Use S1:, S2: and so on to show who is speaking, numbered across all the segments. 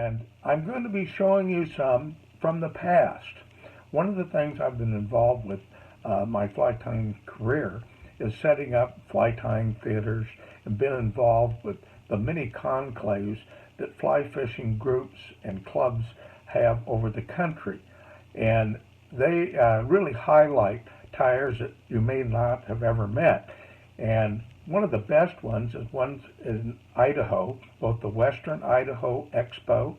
S1: and I'm going to be showing you some from the past. One of the things I've been involved with my fly tying career is setting up fly tying theaters and been involved with the many conclaves that fly fishing groups and clubs have over the country. And they really highlight tyers that you may not have ever met. And one of the best ones is ones in Idaho, both the Western Idaho Expo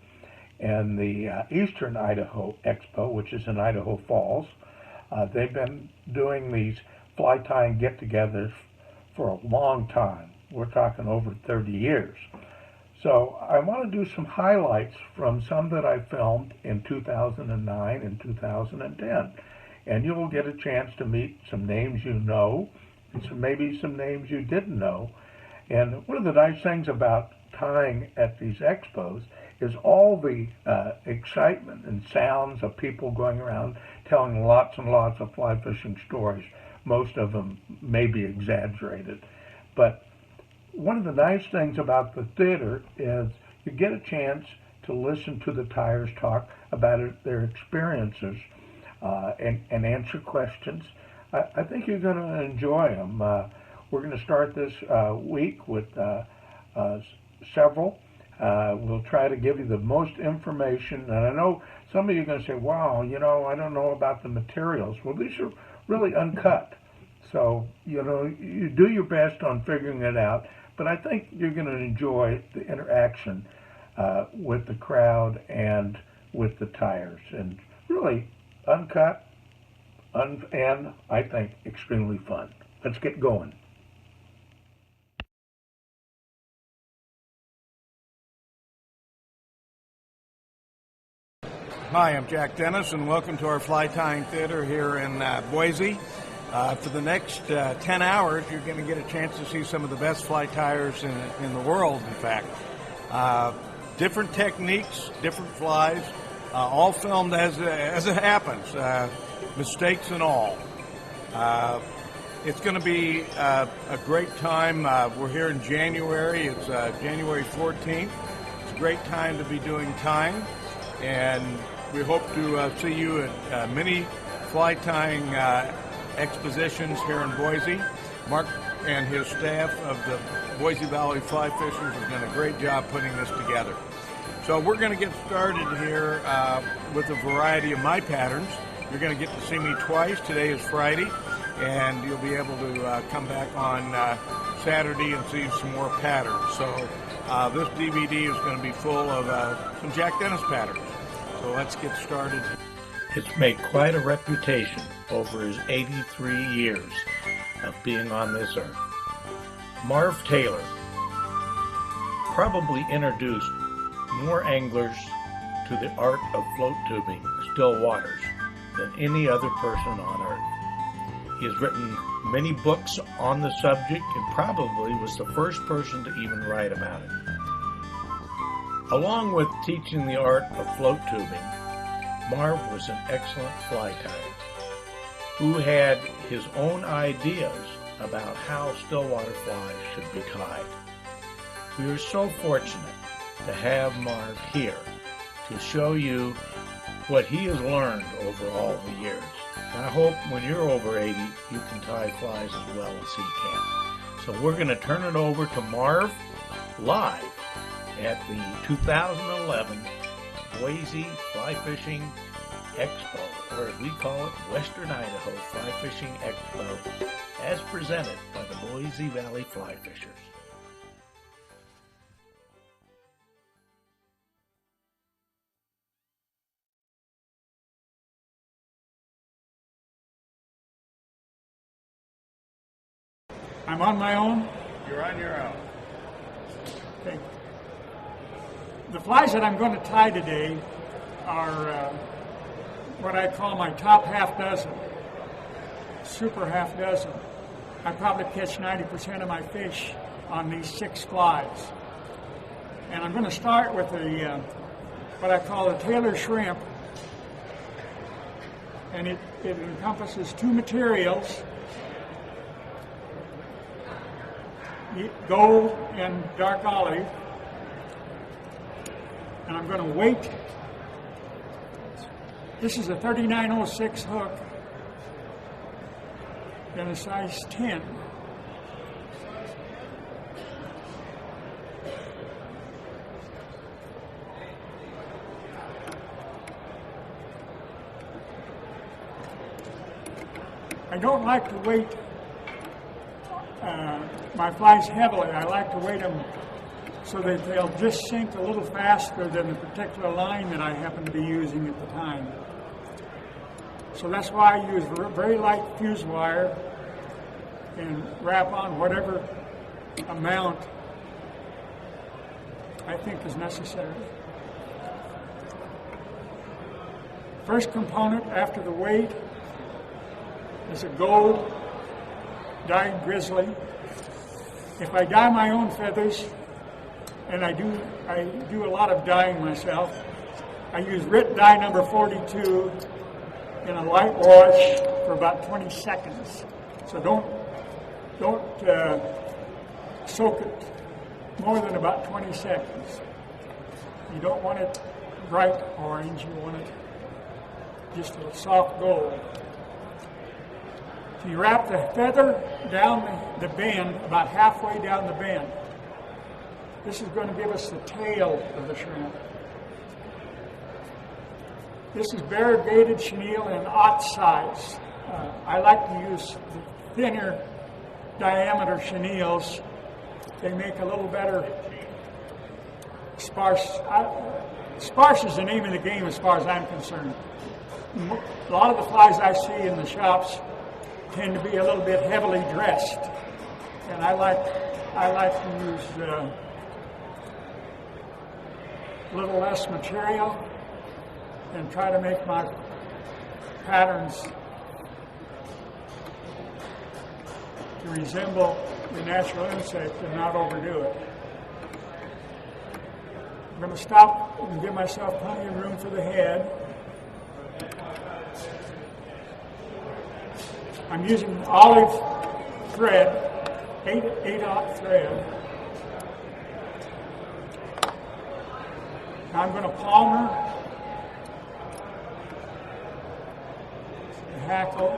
S1: and the Eastern Idaho Expo, which is in Idaho Falls. They've been doing these fly tying get-togethers for a long time. We're talking over 30 years. So I want to do some highlights from some that I filmed in 2009 and 2010. And you'll get a chance to meet some names you know, and maybe some names you didn't know. And one of the nice things about tying at these expos is all the excitement and sounds of people going around telling lots and lots of fly fishing stories. Most of them may be exaggerated. But one of the nice things about the theater is you get a chance to listen to the tyers talk about their experiences and answer questions. I think you're going to enjoy them. We're going to start this week with several. We'll try to give you the most information. And I know some of you are going to say, wow, you know, I don't know about the materials. Well, these are really uncut. So, you know, you do your best on figuring it out. But I think you're going to enjoy the interaction with the crowd and with the tyers. And really uncut and I think extremely fun. Let's get going.
S2: Hi, I'm Jack Dennis, and welcome to our fly tying theater here in Boise. For the next 10 hours, you're going to get a chance to see some of the best fly tyers in the world, in fact. Different techniques, different flies, all filmed as it happens, mistakes and all. It's going to be a great time. We're here in January. It's January 14th. It's a great time to be doing tying, and we hope to see you at many fly tying expositions here in Boise. Mark and his staff of the Boise Valley Fly Fishers have done a great job putting this together. So we're going to get started here with a variety of my patterns. You're going to get to see me twice. Today is Friday, and you'll be able to come back on Saturday and see some more patterns. So this DVD is going to be full of some Jack Dennis patterns. So let's get started.
S3: It's made quite a reputation over his 83 years of being on this earth. Marv Taylor probably introduced more anglers to the art of float tubing, still waters, than any other person on earth. He has written many books on the subject and probably was the first person to even write about it. Along with teaching the art of float tubing, Marv was an excellent fly tyer who had his own ideas about how stillwater flies should be tied. We are so fortunate to have Marv here to show you what he has learned over all the years. I hope when you're over 80, you can tie flies as well as he can. So we're going to turn it over to Marv live at the 2011 Boise Fly Fishing Expo, or as we call it, Western Idaho Fly Fishing Expo, as presented by the Boise Valley Fly Fishers.
S4: I'm on my own?
S2: You're on your own.
S4: Okay. The flies that I'm going to tie today are what I call my top half dozen, super half dozen. I probably catch 90% of my fish on these 6 flies. And I'm going to start with the what I call the Taylor shrimp. And it encompasses 2 materials, gold and dark olive. and I'm going to weight. This is a 3906 hook and a size 10. I don't like to weight my flies heavily. I like to weight them so that they'll just sink a little faster than the particular line that I happen to be using at the time. So that's why I use very light fuse wire and wrap on whatever amount I think is necessary. First component after the weight is a gold dyed grizzly. If I dye my own feathers, and I do a lot of dyeing myself, I use RIT dye number 42 in a light wash for about 20 seconds. So don't soak it more than about 20 seconds. You don't want it bright orange, you want it just a soft gold. So you wrap the feather down the bend, about halfway down the bend. This is going to give us the tail of the shrimp. This is variegated chenille in aught size. I like to use the thinner diameter chenilles. They make a little better sparse. Sparse is the name of the game as far as I'm concerned. A lot of the flies I see in the shops tend to be a little bit heavily dressed, and I like to use a little less material and try to make my patterns to resemble the natural insect and not overdo it. I'm going to stop and give myself plenty of room for the head. I'm using olive thread, 8/8 thread. Now I'm going to palmer the hackle.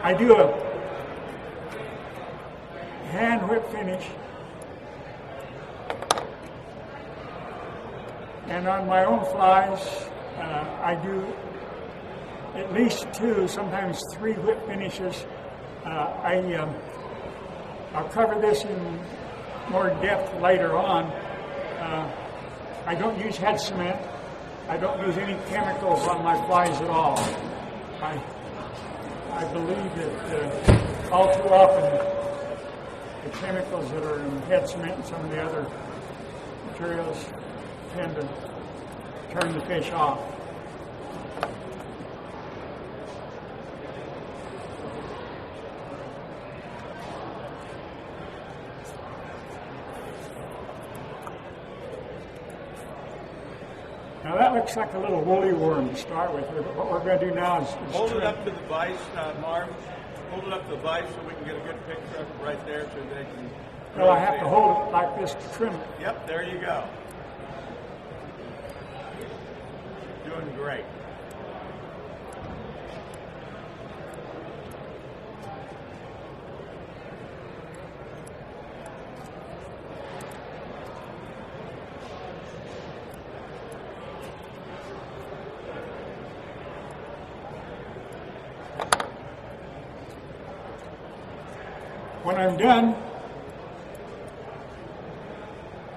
S4: I do a hand whip finish, and on my own flies, I do at least 2, sometimes 3 whip finishes. I'll cover this in more depth later on. I don't use head cement. I don't use any chemicals on my flies at all. I believe that all too often the chemicals that are in head cement and some of the other materials tend to turn the fish off. Now that looks like a little woolly worm to start with. What we're going to do now is
S2: hold it up to the vise, Marv. Hold it up to the vise so we can get a good picture of it right there so they can...
S4: Well, I have to hold it like this to trim it.
S2: Yep, there you go. Doing great.
S4: When I'm done,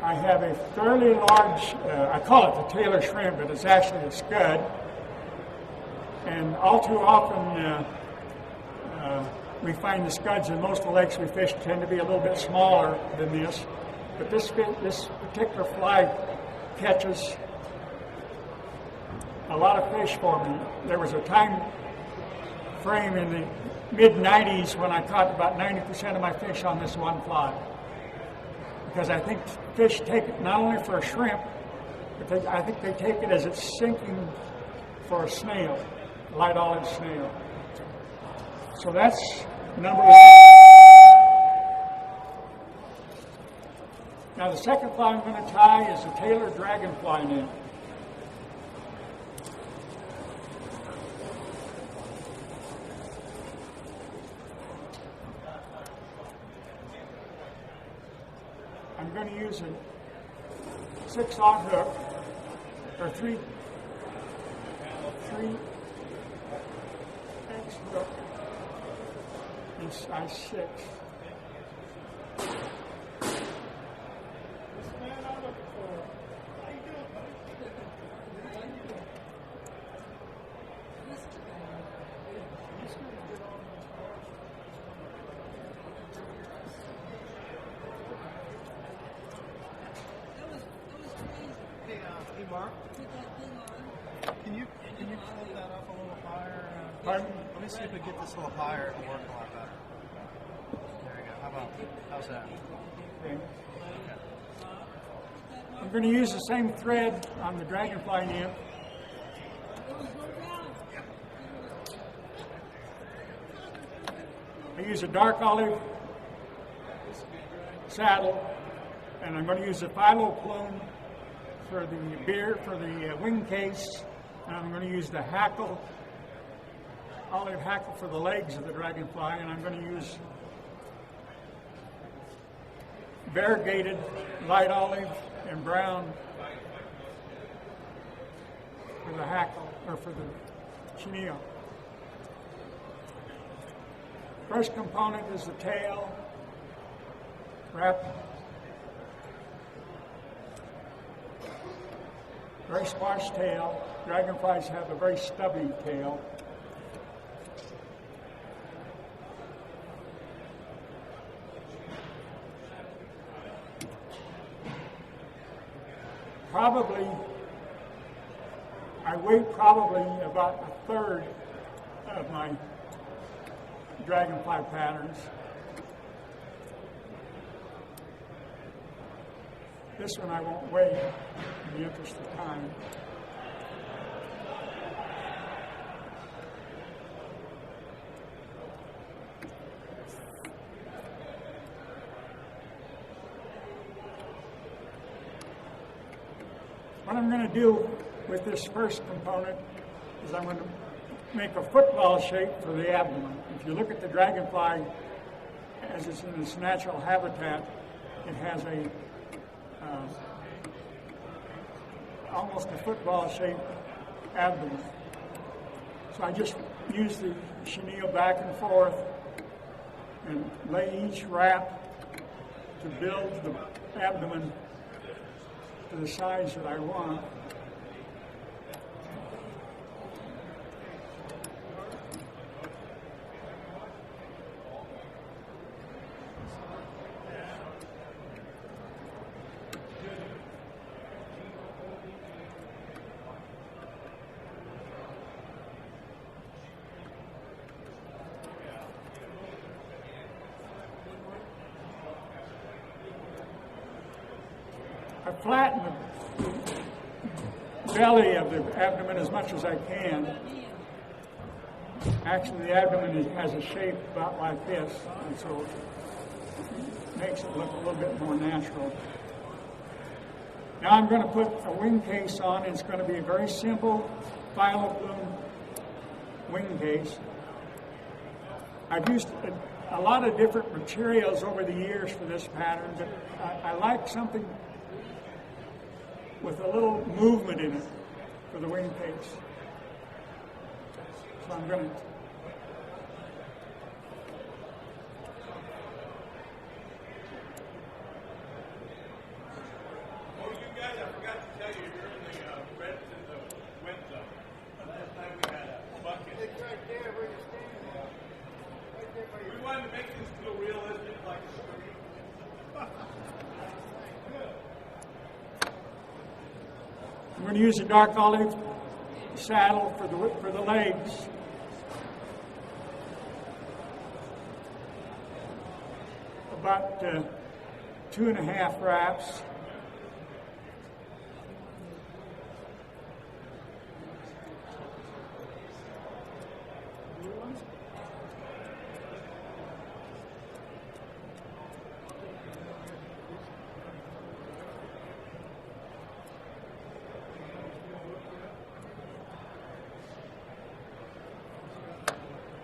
S4: I have a fairly large, I call it the Taylor shrimp, but it's actually a scud. And all too often, we find the scuds in most of the lakes we fish tend to be a little bit smaller than this. But this particular fly catches a lot of fish for me. There was a time frame in the mid-90s when I caught about 90% of my fish on this one fly. Because I think fish take it not only for a shrimp, but I think they take it as it's sinking for a snail, light olive snail. So that's number one. Now the second fly I'm going to tie is a Taylor dragonfly net. I'm going to use a 6-aught hook, or 3 X hook in size 6.
S5: Hey Mark, can you float that up a little higher?
S4: Pardon?
S5: Let me see if we get this a little higher. It'll work a lot better. There you go. How's that?
S4: Okay. I'm going to use the same thread on the dragonfly nymph. I use a dark olive saddle, and I'm going to use a phyllo plume for the wing case, and I'm going to use the olive hackle for the legs of the dragonfly, and I'm going to use variegated light olive and brown for the hackle, or for the chenille. First component is the tail, very squashed tail. Dragonflies have a very stubby tail. I weigh probably about a third of my dragonfly patterns. This one I won't weigh in the interest of time. What I'm going to do with this first component is I'm going to make a football shape for the abdomen. If you look at the dragonfly as it's in its natural habitat, it has a almost a football-shaped abdomen. So I just use the chenille back and forth and lay each wrap to build the abdomen to the size that I want. I flatten the belly of the abdomen as much as I can. Actually, the abdomen has a shape about like this, and so it makes it look a little bit more natural. Now I'm going to put a wing case on. It's going to be a very simple phyllo plume wing case. I've used a lot of different materials over the years for this pattern, but I like something with a little movement in it for the wing case. So I'm going to I'm going to use a dark olive saddle for the legs. about 2.5 wraps.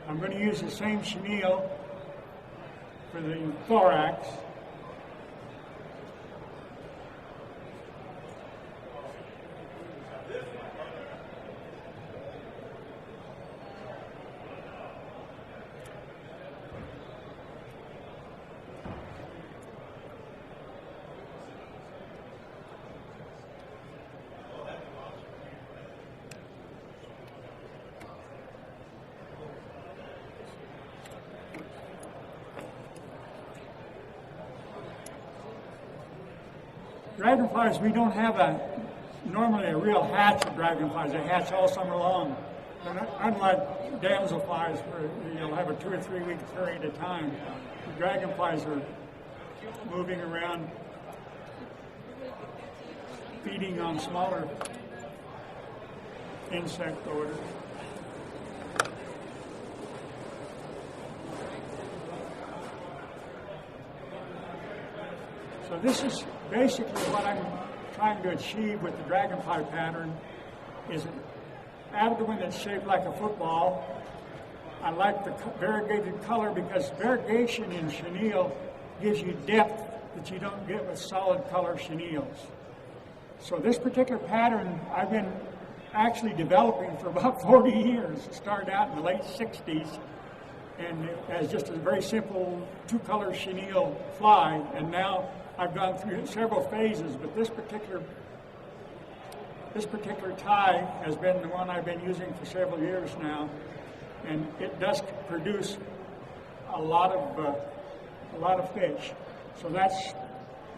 S4: I'm going to use the same chenille for the thorax. Dragonflies, we don't have normally a real hatch of dragonflies. They hatch all summer long. And unlike damselflies, where you'll have a 2 or 3 week period of time, the dragonflies are moving around, feeding on smaller insect orders. So this is basically what I'm trying to achieve with the dragonfly pattern, is an abdomen that's shaped like a football. I like the variegated color because variegation in chenille gives you depth that you don't get with solid color chenilles. So this particular pattern I've been actually developing for about 40 years. It started out in the late 60s and as just a very simple 2-color chenille fly, and now I've gone through several phases, but this particular tie has been the one I've been using for several years now, and it does produce a lot of fish. So that's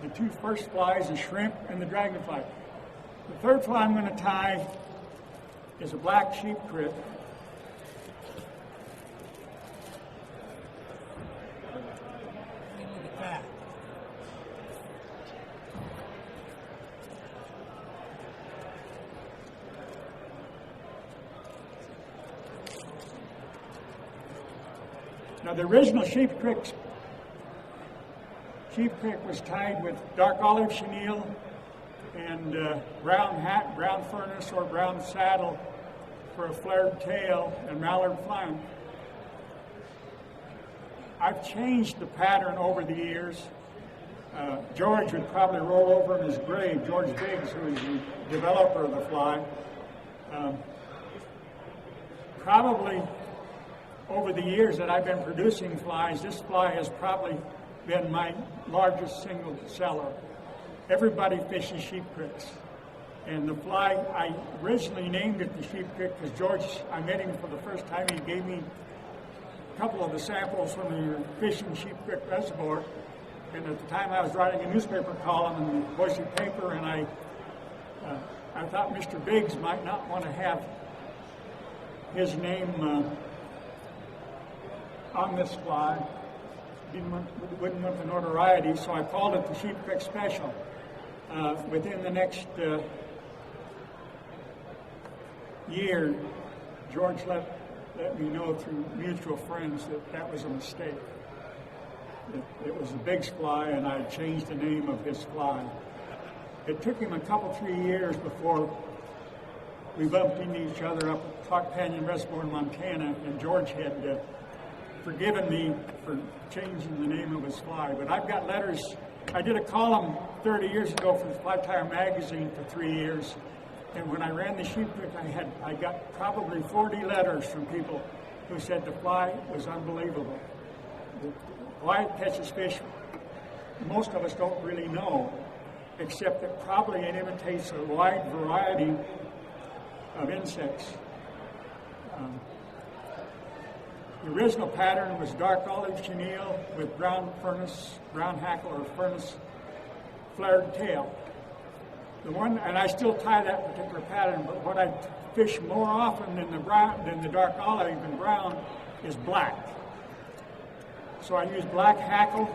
S4: the 2 first flies, the shrimp and the dragonfly. The 3rd fly I'm going to tie is a black sheep crick. Now the original sheep crick was tied with dark olive chenille and brown furnace or brown saddle for a flared tail and mallard flank. I've changed the pattern over the years. George would probably roll over in his grave, George Biggs, who is the developer of the fly. Probably over the years that I've been producing flies, this fly has probably been my largest single seller. Everybody fishes sheep cricks. And the fly, I originally named it the sheep crick because George, I met him for the first time, he gave me a couple of the samples from the fishing sheep crick reservoir. And at the time I was writing a newspaper column in the Boise paper, and I thought Mr. Biggs might not want to have his name on this fly. Wouldn't want the notoriety, so I called it the Sheep Creek Special. Within the next year, George let me know through mutual friends that was a mistake. It was the Biggs fly, and I changed the name of his fly. It took him a couple, 3 years before we bumped into each other up at Clark Canyon Reservoir in Montana, and George had forgiven me for changing the name of his fly. But I've got letters. I did a column 30 years ago for the Fly Tire magazine for 3 years, and when I ran the sheep crick, I got probably 40 letters from people who said the fly was unbelievable. Why it catches fish, most of us don't really know, except that probably it imitates a wide variety of insects. The original pattern was dark olive chenille with brown hackle or furnace flared tail. The one, and I still tie that particular pattern, but what I fish more often than the dark olive and brown is black. So I use black hackle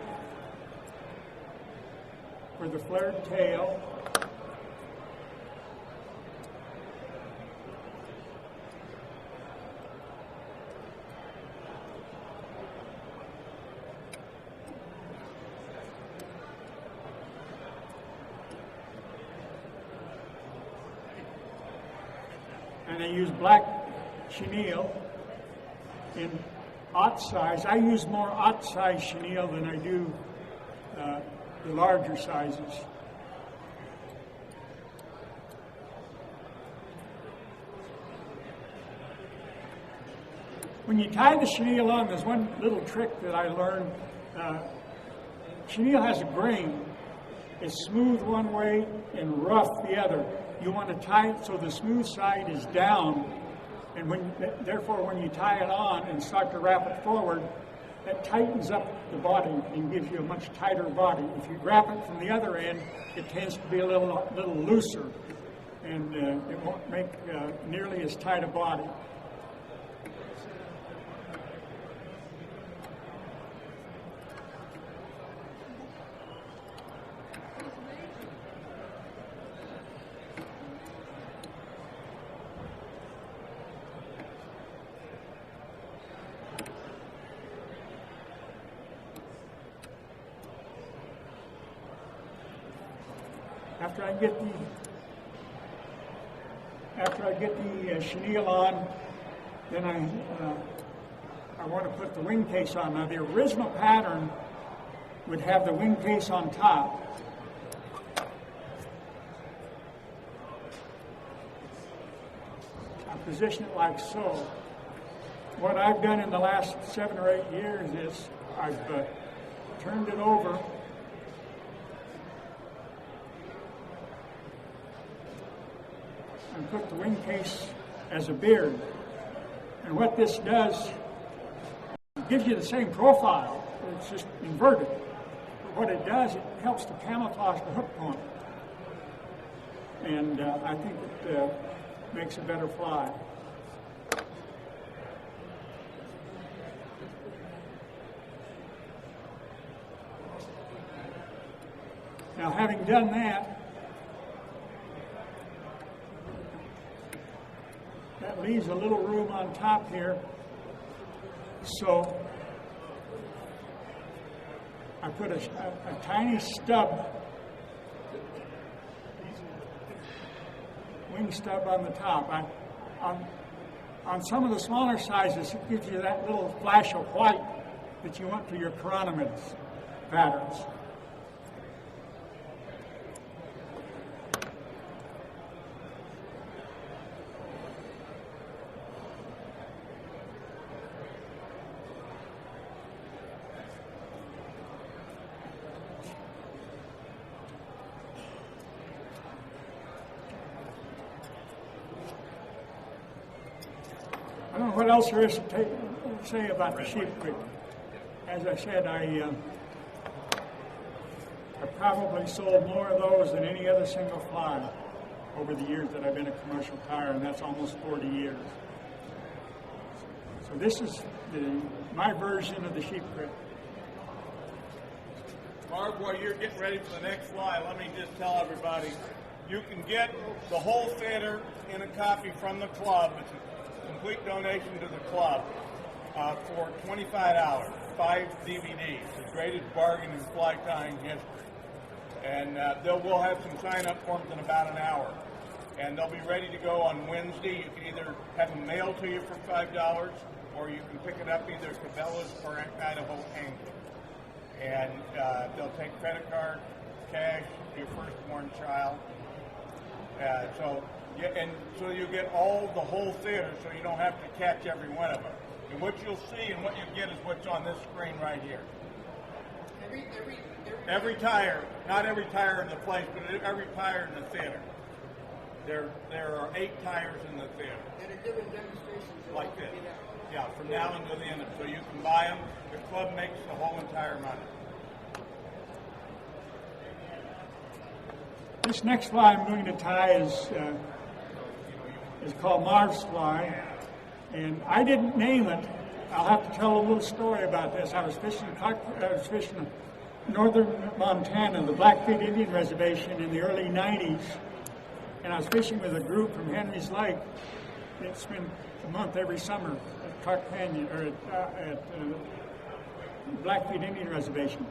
S4: for the flared tail. And I use black chenille in aught size. I use more aught size chenille than I do the larger sizes. When you tie the chenille on, there's one little trick that I learned. Chenille has a grain. It's smooth one way and rough the other. You want to tie it so the smooth side is down, and therefore when you tie it on and start to wrap it forward, that tightens up the body and gives you a much tighter body. If you wrap it from the other end, it tends to be a little looser, and it won't make nearly as tight a body. After I get the chenille on, then I want to put the wing case on. Now the original pattern would have the wing case on top. I position it like so. What I've done in the last 7 or 8 years is I've turned it over and put the wing case as a beard. And what this does, it gives you the same profile, it's just inverted. But what it does, it helps to camouflage the hook point. And I think it makes a better fly. Now, having done that, that leaves a little room on top here, so I put a tiny stub, wing stub on the top. On some of the smaller sizes, it gives you that little flash of white that you want for your chironomids patterns. I don't know what else there is to say about the sheep creek. As I said, I probably sold more of those than any other single fly over the years that I've been a commercial tyer, and that's almost 40 years. So this is my version of the sheep creek.
S2: Marv, while you're getting ready for the next fly, let me just tell everybody, you can get the whole theater in a copy from the club. It's a complete donation to the club for $25, 5 DVDs, the greatest bargain in fly tying history. And we'll have some sign-up forms in about an hour. And they'll be ready to go on Wednesday. You can either have them mailed to you for $5, or you can pick it up either at Cabela's or Idaho Angler. And they'll take credit card, cash, your firstborn child. So you get the whole theater, so you don't have to catch every one of them. And what you'll see and what you get is what's on this screen right here. Every tire, not every tire in the place, but every tire in the theater. There are 8 tires in the theater.
S6: And a different demonstration.
S2: Like this. Yeah, from now until the end of it. So you can buy them. The club makes the whole entire money.
S4: This next fly I'm going to tie is called Marv's fly, and I didn't name it. I'll have to tell a little story about this. I was fishing northern Montana, the Blackfeet Indian Reservation in the early 90s, and I was fishing with a group from Henry's Lake. It spent a month every summer at Clark Canyon, or at Blackfeet Indian Reservation.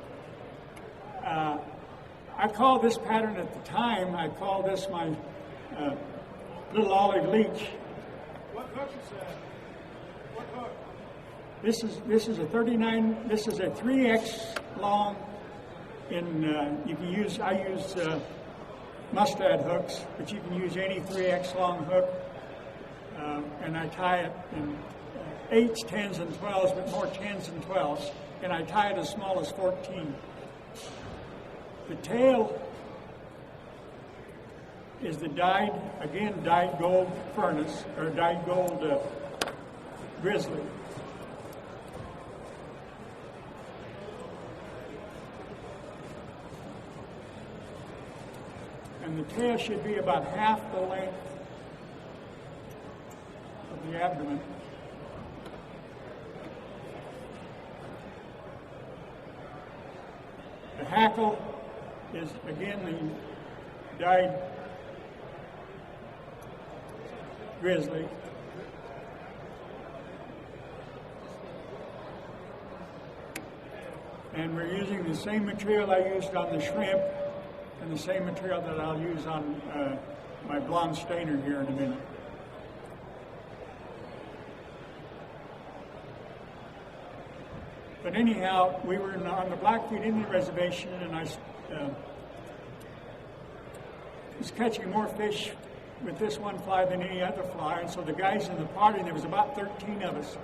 S4: I called this pattern at the time, I called this my little olive leech.
S5: What hook is that? What hook?
S4: This is a 39. This is a 3x long. You can use. I use mustad hooks, but you can use any 3x long hook, and I tie it in 8s, 10s, and 12s, but more 10s and 12s, and I tie it as small as 14. The tail is the dyed gold furnace, or dyed gold grizzly. And the tail should be about half the length of the abdomen. The hackle is again the dyed grizzly. And we're using the same material I used on the shrimp and the same material that I'll use on my blonde stainer here in a minute. But anyhow, we were on the Blackfeet Indian Reservation, and I was catching more fish with this one fly than any other fly. And so the guys in the party, there was about 13 of us,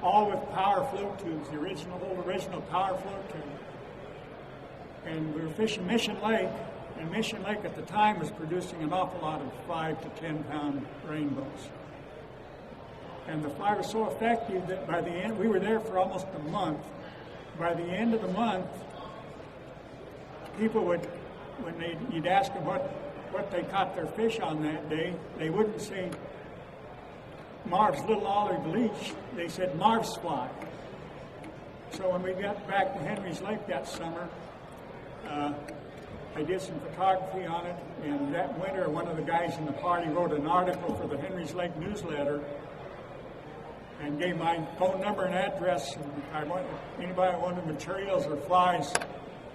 S4: all with power float tubes, the original power float tube. And we were fishing Mission Lake, and Mission Lake at the time was producing an awful lot of 5 to 10 pound rainbows. And the fly was so effective that by the end, we were there for almost a month. By the end of the month, people would, you'd ask them what they caught their fish on that day, they wouldn't say Marv's little olive leech, they said Marv's fly. So when we got back to Henry's Lake that summer, I did some photography on it, and that winter one of the guys in the party wrote an article for the Henry's Lake newsletter and gave my phone number and address, and anybody wanted materials or flies,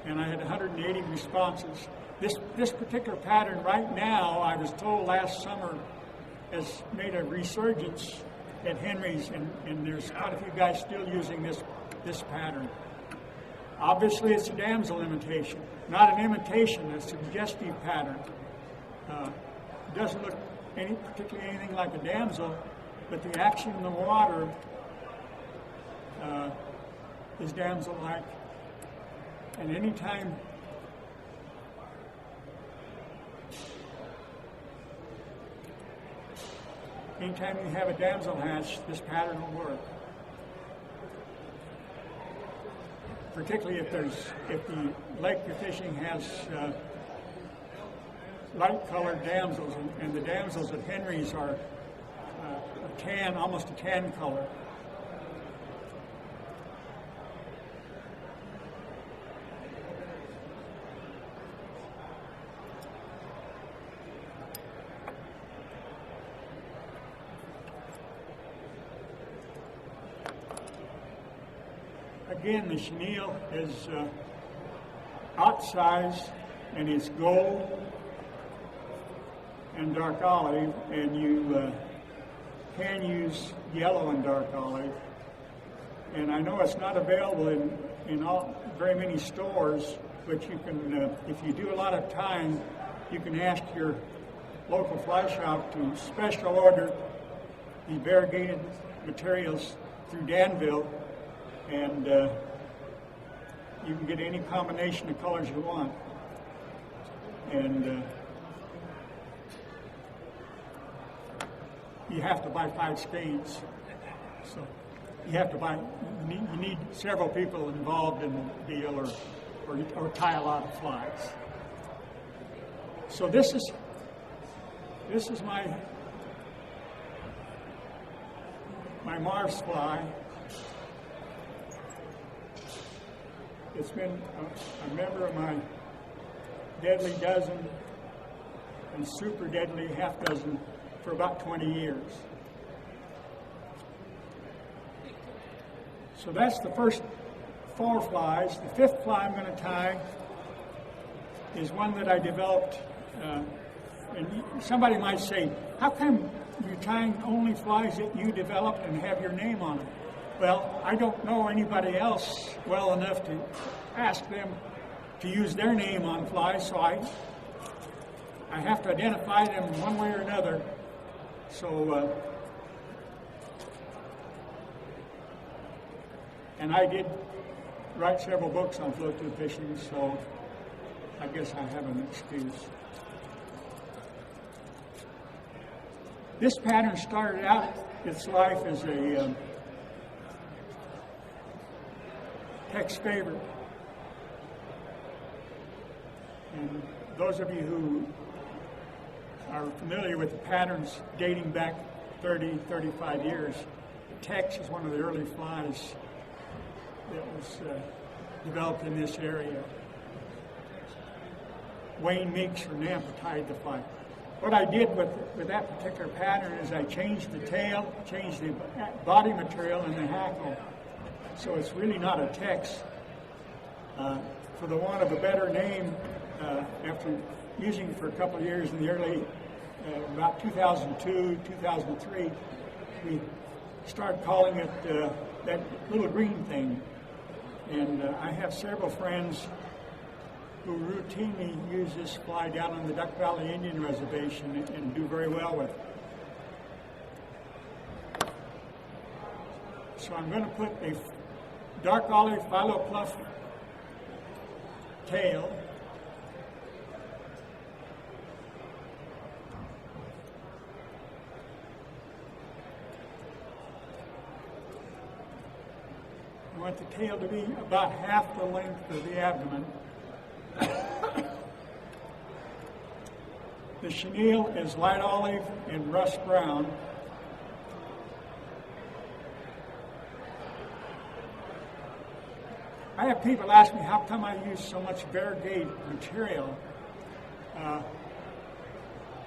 S4: and I had 180 responses. This particular pattern right now, I was told last summer, has made a resurgence at Henry's, and there's quite a few guys still using this pattern. Obviously, it's a damsel imitation, not an imitation, a suggestive pattern. It doesn't look particularly anything like a damsel, but the action in the water is damsel-like. And anytime you have a damsel hatch, this pattern will work. Particularly if the lake you're fishing has light-colored damsels, and the damsels at Henry's are almost a tan color. Again, the chenille is outsized, and it's gold and dark olive, and you can use yellow and dark olive. And I know it's not available in very many stores, but you can, if you do a lot of time, you can ask your local fly shop to special order the variegated materials through Danville, and you can get any combination of colors you want. And you have to buy 5 skeins. So you need several people involved in the deal, or tie a lot of flies. So this is my Marv's fly. it's been a member of my deadly dozen and super deadly half dozen for about 20 years. So that's the first 4 flies. The 5th fly I'm going to tie is one that I developed. And somebody might say, how come you're tying only flies that you developed and have your name on them? Well, I don't know anybody else well enough to ask them to use their name on flies, so I have to identify them one way or another. So, and I did write several books on float tube fishing, so I guess I have an excuse. This pattern started out its life as a Tex favorite. And those of you who are familiar with the patterns dating back 30, 35 years, Tex is one of the early flies that was developed in this area. Wayne Meeks from Nampa tied the fly. What I did with that particular pattern is I changed the tail, changed the body material and the hackle. So it's really not a Tex. For the want of a better name, after using it for a couple of years in the early, about 2002, 2003, we started calling it that little green thing. And I have several friends who routinely use this fly down on the Duck Valley Indian Reservation and do very well with it. So I'm going to put a dark olive phyllo pluff tail I want the tail to be about half the length of the abdomen. The chenille is light olive and rust brown. I have people ask me how come I use so much variegated material.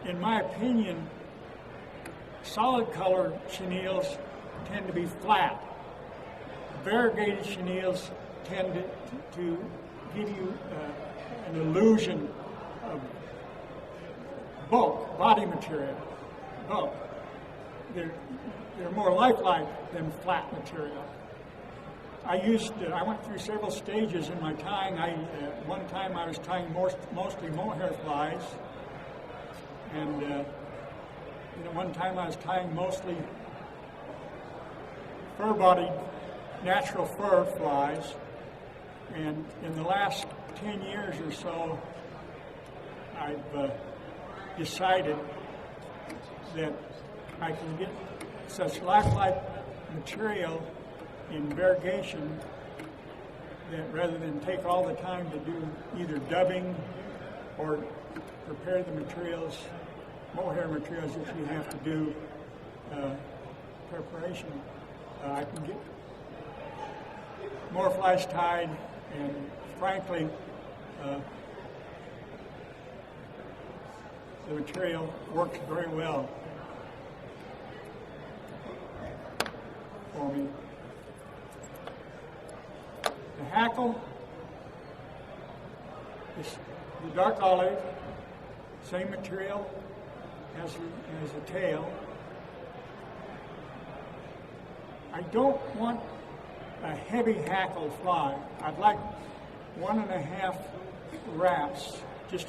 S4: In my opinion, solid color chenilles tend to be flat. Variegated chenilles tend to give you an illusion of bulk, body material, bulk. They're more lifelike than flat material. I went through several stages in my tying. One time I was tying mostly mohair flies, and one time I was tying mostly fur-bodied natural fur flies. And in the last 10 years or so, I've decided that I can get such lifelike material in variegation that rather than take all the time to do either dubbing or prepare the materials, mohair materials that you have to do preparation, I can get more flies tied, and frankly, the material works very well for me. The hackle is the dark olive, same material as the tail. I don't want a heavy hackle fly. I'd like 1.5 wraps, just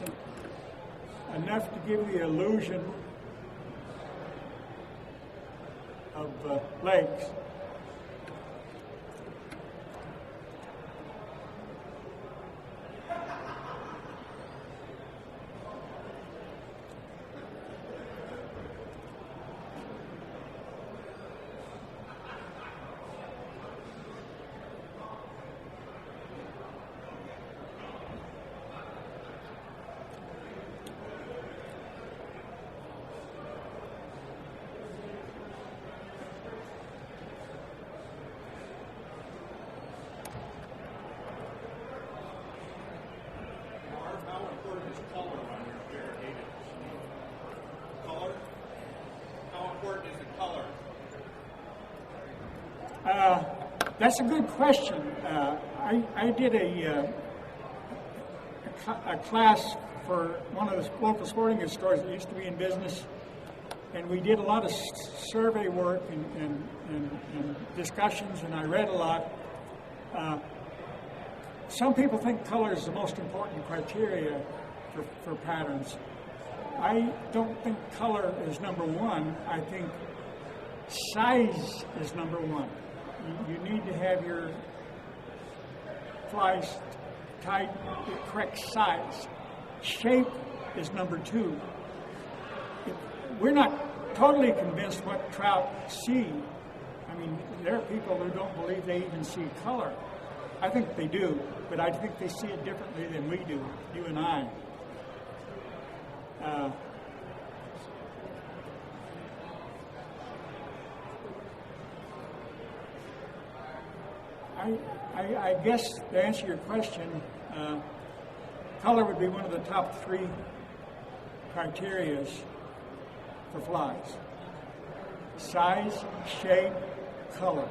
S4: enough to give the illusion of legs. That's a good question. I did a class for one of the local sporting goods stores that used to be in business, and we did a lot of survey work and discussions, and I read a lot. Some people think color is the most important criteria for patterns. I don't think color is number one. I think size is number one. You need to have your flies tied the correct size. Shape is number two. We're not totally convinced what trout see. I mean, there are people who don't believe they even see color. I think they do, but I think they see it differently than we do, you and I. I guess to answer your question, color would be one of the top three criterias for flies. Size, shape, color.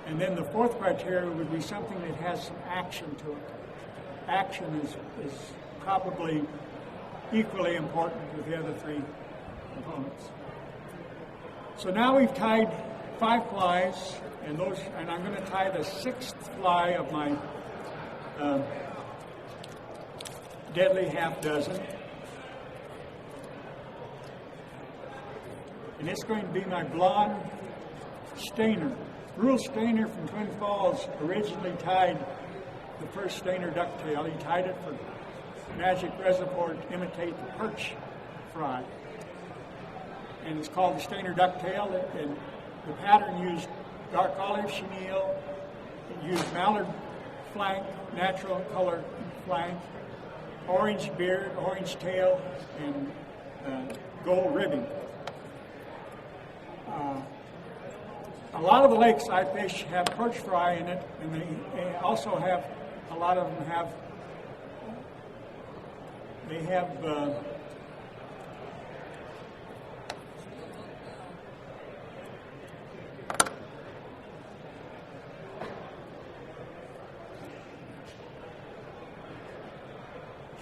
S4: And then the fourth criteria would be something that has some action to it. Action is probably equally important with the other three components. So now we've tied 5 flies, and I'm going to tie the 6th fly of my deadly half dozen. And it's going to be my blonde stainer. Rule Stainer from Twin Falls originally tied the first Stainer ducktail. He tied it for Magic Reservoir to imitate the perch fry. And it's called the Stainer ducktail. And the pattern used dark olive chenille, it used mallard flank, natural color flank, orange beard, orange tail, and gold ribbing. A lot of the lakes I fish have perch fry in it, and they also have, a lot of them have, they have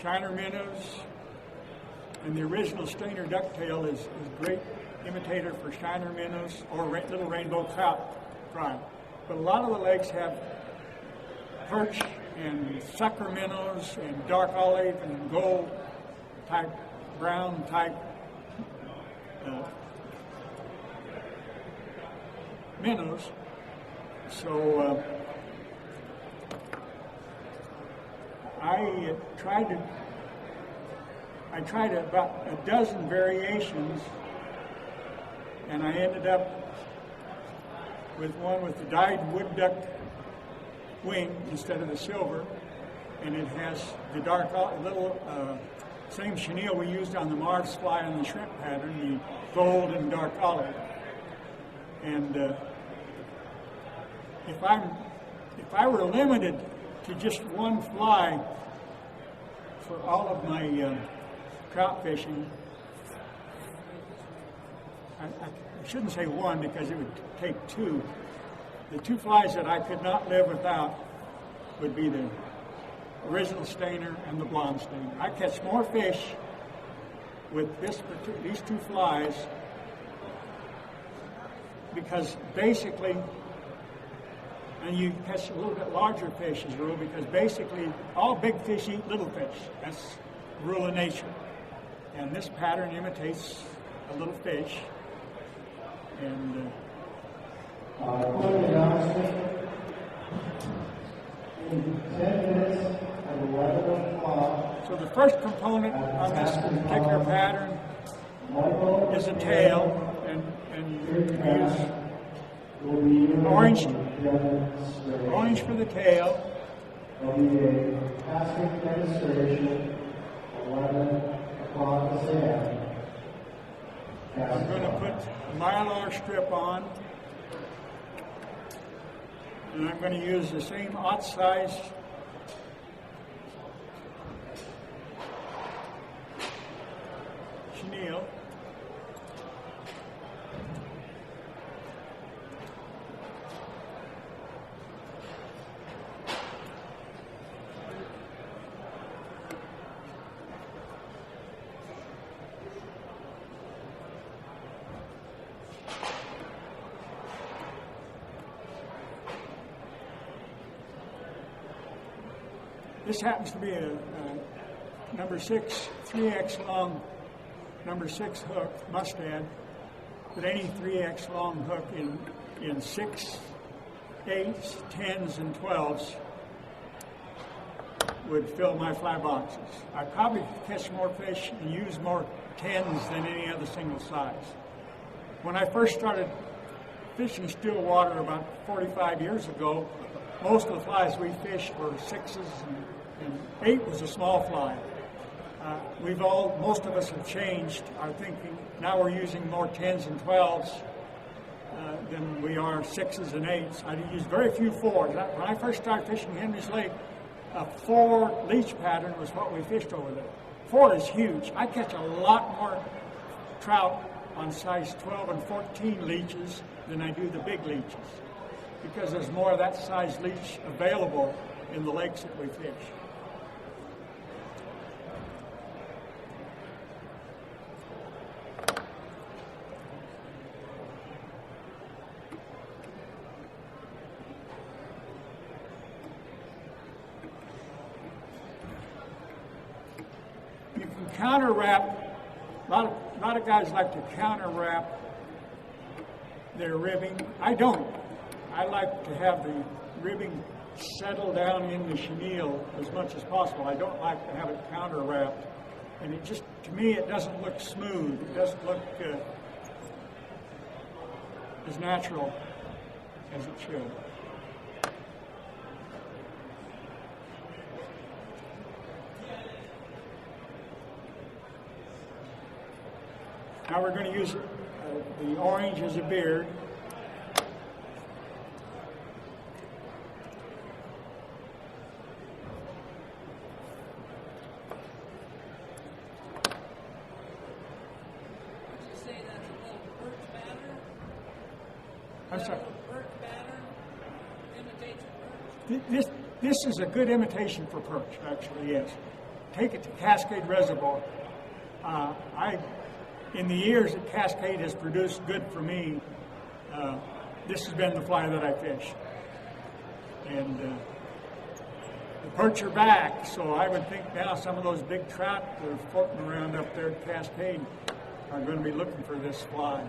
S4: shiner minnows, and the original Stainer ducktail is great imitator for shiner minnows or little rainbow trout fry. But a lot of the lakes have perch and sucker minnows and dark olive and gold type, brown type minnows. So I tried about a dozen variations, and I ended up with one with the dyed wood duck wing instead of the silver, and it has the dark little same chenille we used on the Marv's fly and the shrimp pattern, the gold and dark olive. And if I were limited to just one fly for all of my trout fishing, I shouldn't say one because it would take 2. The 2 flies that I could not live without would be the original Stainer and the blonde Stainer. I catch more fish with these 2 flies because basically, and you catch a little bit larger fish as a rule, because basically all big fish eat little fish. That's the rule of nature. And this pattern imitates a little fish. And so the first component on this particular pattern is a tail, and you use orange for the tail. I'm going to put a mylar strip on, and I'm going to use the same odd size chenille. This happens to be a number 6, 3X long, number 6 hook, mustad, but any 3X long hook in 6, 8s, 10s, and 12s would fill my fly boxes. I probably catch more fish and use more 10s than any other single size. When I first started fishing Stillwater about 45 years ago, most of the flies we fished were 6s and 8 was a small fly. Most of us have changed our thinking. Now we're using more 10s and 12s than we are 6s and 8s. I use very few 4s. When I first started fishing Henry's Lake, a 4 leech pattern was what we fished over there. 4 is huge. I catch a lot more trout on size 12 and 14 leeches than I do the big leeches, because there's more of that size leech available in the lakes that we fish. You can counter wrap. A lot of guys like to counter wrap their ribbing. I don't. I like to have the ribbing settle down in the chenille as much as possible. I don't like to have it counter wrapped, and it just, to me, it doesn't look smooth. It doesn't look as natural as it should. Now we're going to use the orange as a beard. I'm sorry. This is a good imitation for perch, actually, yes. Take it to Cascade Reservoir. In the years that Cascade has produced good for me, this has been the fly that I fish. And the perch are back, so I would think now some of those big trout that are floating around up there at Cascade are going to be looking for this fly.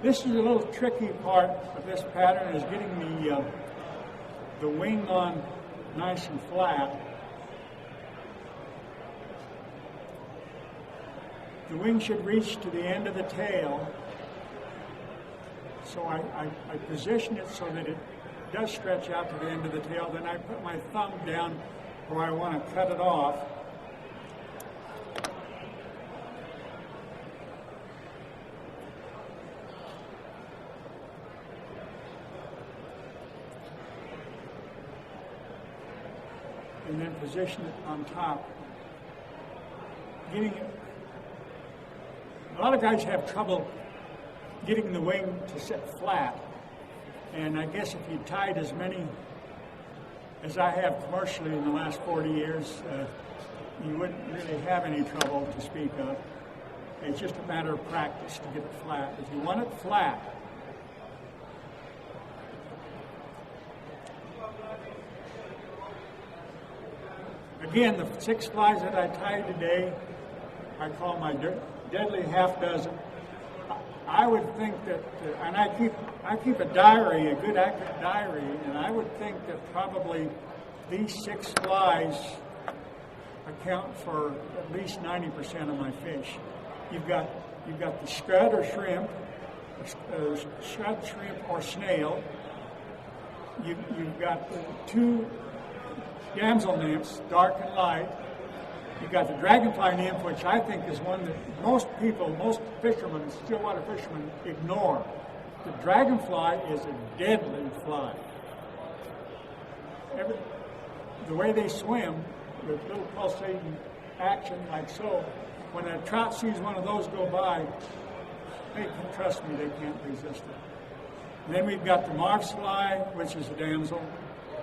S4: This is a little tricky part of this pattern, is getting the wing on nice and flat. The wing should reach to the end of the tail, so I position it so that it does stretch out to the end of the tail. Then I put my thumb down where I want to cut it off. And then position it on top. A lot of guys have trouble getting the wing to sit flat. And I guess if you tied as many as I have commercially in the last 40 years, you wouldn't really have any trouble to speak of. It's just a matter of practice to get it flat. If you want it flat, again, the 6 flies that I tied today, I call my deadly half dozen. I would think that, and I keep a diary, a good accurate diary, and I would think that probably these 6 flies account for at least 90% of my fish. You've got the scud or shrimp, scud, shrimp, or snail. You've got the 2 damsel nymphs, dark and light. You've got the dragonfly nymph, which I think is one that most fishermen, Stillwater fishermen, ignore. The dragonfly is a deadly fly. The way they swim, with little pulsating action like so, when a trout sees one of those go by, they can trust me, they can't resist it. And then we've got the Marv's fly, which is a damsel,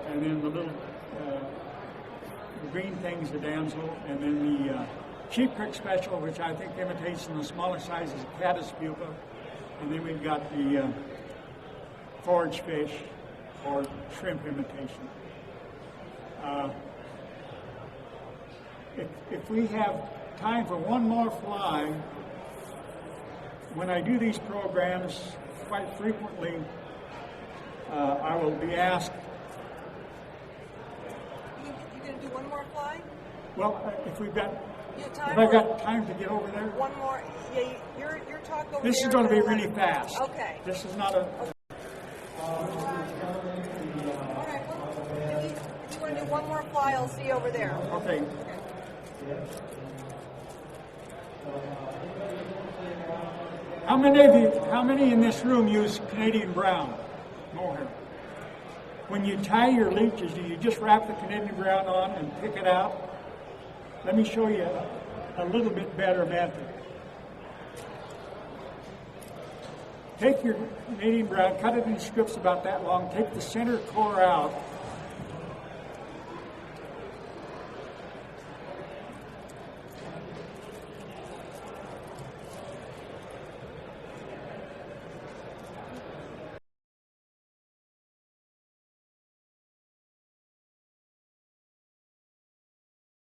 S4: and then the little the green thing's the damsel, and then the Sheep Creek Special, which I think imitates in the smaller sizes of caddis pupa, and then we've got the forage fish or shrimp imitation. If we have time for one more fly, when I do these programs, quite frequently, I will be asked.
S6: You gonna do one more fly?
S4: Well, if we've got,
S6: If
S4: I've got time to get over there.
S6: One more. Yeah, your talk over
S4: This
S6: there.
S4: is going to be
S6: at
S4: really
S6: 11.
S4: fast.
S6: Okay.
S4: This is not a.
S6: All right. Well, if you want to do one more fly, I'll see you over there.
S4: Okay. How many in this room use Canadian brown mohair? When you tie your leeches, do you just wrap the Canadian brown on and pick it out? Let me show you a little bit better method. Take your Canadian brown, cut it in strips about that long, take the center core out,